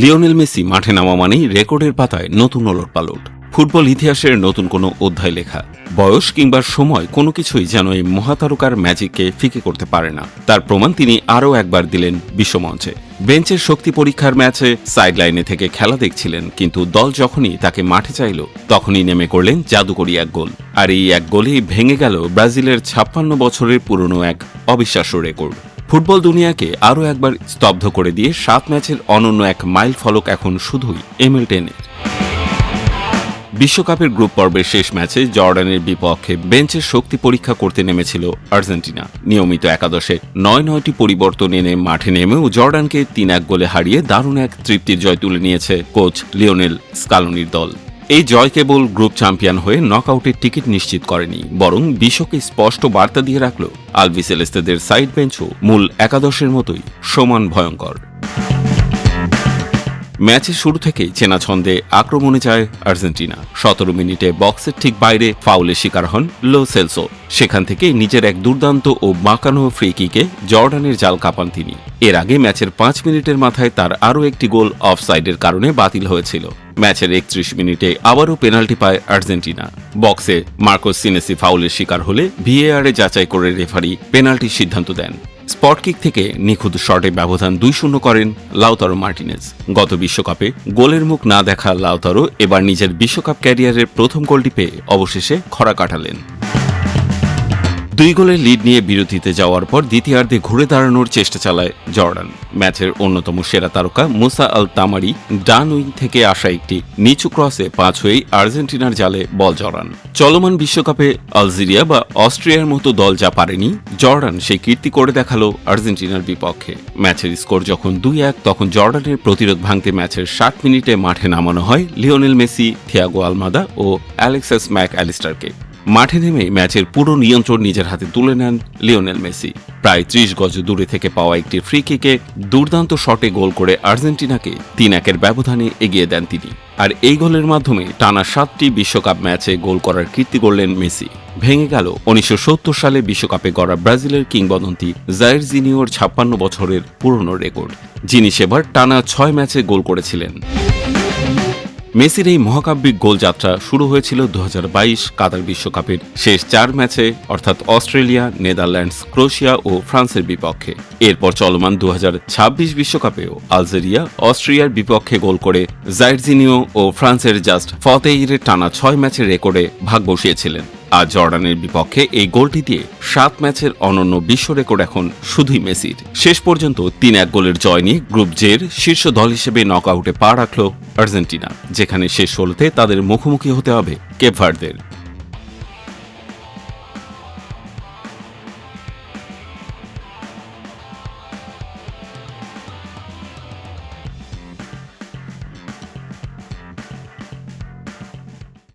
Lionel Messi মাঠে নামা মানেই রেকর্ডের পাতায় নতুন ওলটপালট, ফুটবল ইতিহাসের নতুন কোনো অধ্যায় লেখা। বয়স কিংবা সময় কোনো কিছুই যেন এই মহাতারকার ম্যাজিককে ফিকে করতে পারে না। তার প্রমাণ তিনি আরও একবার দিলেন বিশ্বমঞ্চে। বেঞ্চের শক্তি পরীক্ষার ম্যাচে সাইডলাইনে থেকে খেলা দেখছিলেন, কিন্তু দল যখনই তাকে মাঠে চাইল তখনই নেমে করলেন জাদুকরী এক গোল। আর এই এক গোলেই ভেঙে গেল ব্রাজিলের 56 বছরের পুরনো এক অবিশ্বাস্য রেকর্ড। ফুটবল দুনিয়াকে আরও একবার স্তব্ধ করে দিয়ে 7 ম্যাচের অনন্য এক মাইল ফলক এখন শুধুই এমিলটেনের। বিশ্বকাপের গ্রুপ পর্বের শেষ ম্যাচে জর্ডানের বিপক্ষে বেঞ্চের শক্তি পরীক্ষা করতে নেমেছিল আর্জেন্টিনা। নিয়মিত একাদশে 9টি পরিবর্তন এনে মাঠে নেমেও জর্ডানকে 3-1 গোলে হারিয়ে দারুণ এক তৃপ্তির জয় তুলে নিয়েছে কোচ লিওনেল স্কালোনির দল। এই জয় কেবল গ্রুপ চ্যাম্পিয়ন হয়ে নকআউটের টিকিট নিশ্চিত করেনি, বরং বিশ্বকে স্পষ্ট বার্তা দিয়ে রাখল আলবিসেলেস্তেদের সাইড বেঞ্চও মূল একাদশের মতোই সমান ভয়ঙ্কর। ম্যাচের শুরু থেকেই চেনা ছন্দে আক্রমণে যায় আর্জেন্টিনা। 17 মিনিটে বক্সের ঠিক বাইরে ফাউলের শিকার হন লো সেলসো। সেখান থেকে নিজের এক দুর্দান্ত ও বাঁকানো ফ্রি কিকে জর্ডানের জাল কাঁপান তিনি। এর আগে ম্যাচের 5 মিনিটের মাথায় তার আরও একটি গোল অফসাইডের কারণে বাতিল হয়েছিল। ম্যাচের 31 মিনিটে আবারও পেনাল্টি পায় আর্জেন্টিনা। বক্সে মার্কোস সিনেসি ফাউলের শিকার হলে ভিএআরে যাচাই করে রেফারি পেনাল্টির সিদ্ধান্ত দেন। স্পট কিক থেকে নিখুঁত শটে ব্যবধান 2-0 করেন লাউতারো মার্টিনেজ। গত বিশ্বকাপে গোলের মুখ না দেখা লাউতারো এবার নিজের বিশ্বকাপ ক্যারিয়ারের প্রথম গোলটি পেয়ে অবশেষে খরা কাটালেন। 2 গোলের লিড নিয়ে বিরতিতে যাওয়ার পর দ্বিতীয়ার্ধে ঘুরে দাঁড়ানোর চেষ্টা চালায় জর্ডান। ম্যাচের অন্যতম সেরা তারকা মুসা আল তামারি ডান উইং থেকে আসা একটি নিচু ক্রসে 5 হয়েই আর্জেন্টিনার জালে বল জড়ান। চলমান বিশ্বকাপে আলজেরিয়া বা অস্ট্রিয়ার মতো দল যা পারেনি, জর্ডান সেই কীর্তি করে দেখালো আর্জেন্টিনার বিপক্ষে। ম্যাচের স্কোর যখন 2-1, তখন জর্ডানের প্রতিরোধ ভাঙতে ম্যাচের 60 মিনিটে মাঠে নামানো হয় লিওনেল মেসি, থিয়াগো আলমাদা ও অ্যালেক্সাস ম্যাক অ্যালিস্টারকে। মাঠে নেমে ম্যাচের পুরো নিয়ন্ত্রণ নিজের হাতে তুলে নেন লিওনেল মেসি। প্রায় 30 গজ দূরে থেকে পাওয়া একটি ফ্রি কিকে দুর্দান্ত শটে গোল করে আর্জেন্টিনাকে 3-1 ব্যবধানে এগিয়ে দেন তিনি। আর এই গোলের মাধ্যমে টানা 7টি বিশ্বকাপ ম্যাচে গোল করার কীর্তি গড়লেন মেসি। ভেঙে গেল 1970 সালে বিশ্বকাপে গড়া ব্রাজিলের কিংবদন্তি জাইর জিনিওর 56 বছরের পুরনো রেকর্ড, যিনি সেবার টানা 6 ম্যাচে গোল করেছিলেন। মেসির এই মহাকাব্যিক গোলযাত্রা শুরু হয়েছিল 2022 কাতার বিশ্বকাপের শেষ 4 ম্যাচে, অর্থাৎ অস্ট্রেলিয়া, নেদারল্যান্ডস, ক্রোয়েশিয়া ও ফ্রান্সের বিপক্ষে। এরপর চলমান 2026 বিশ্বকাপেও আলজেরিয়া, অস্ট্রিয়ার বিপক্ষে গোল করে জাইরজিনিও ও ফ্রান্সের জাস্ট ফতেইরের টানা 6 ম্যাচের রেকর্ডে ভাগ বসিয়েছিলেন। আর জর্ডানের বিপক্ষে এই গোলটি দিয়ে 7 ম্যাচের অনন্য বিশ্ব রেকর্ড এখন শুধুই মেসির। শেষ পর্যন্ত 3-1 গোলের জয় নিয়ে গ্রুপ জের শীর্ষ দল হিসেবে নকআউটে পা রাখল আর্জেন্টিনা, যেখানে শেষ 16তে তাদের মুখোমুখি হতে হবে কেপ ভার্দের।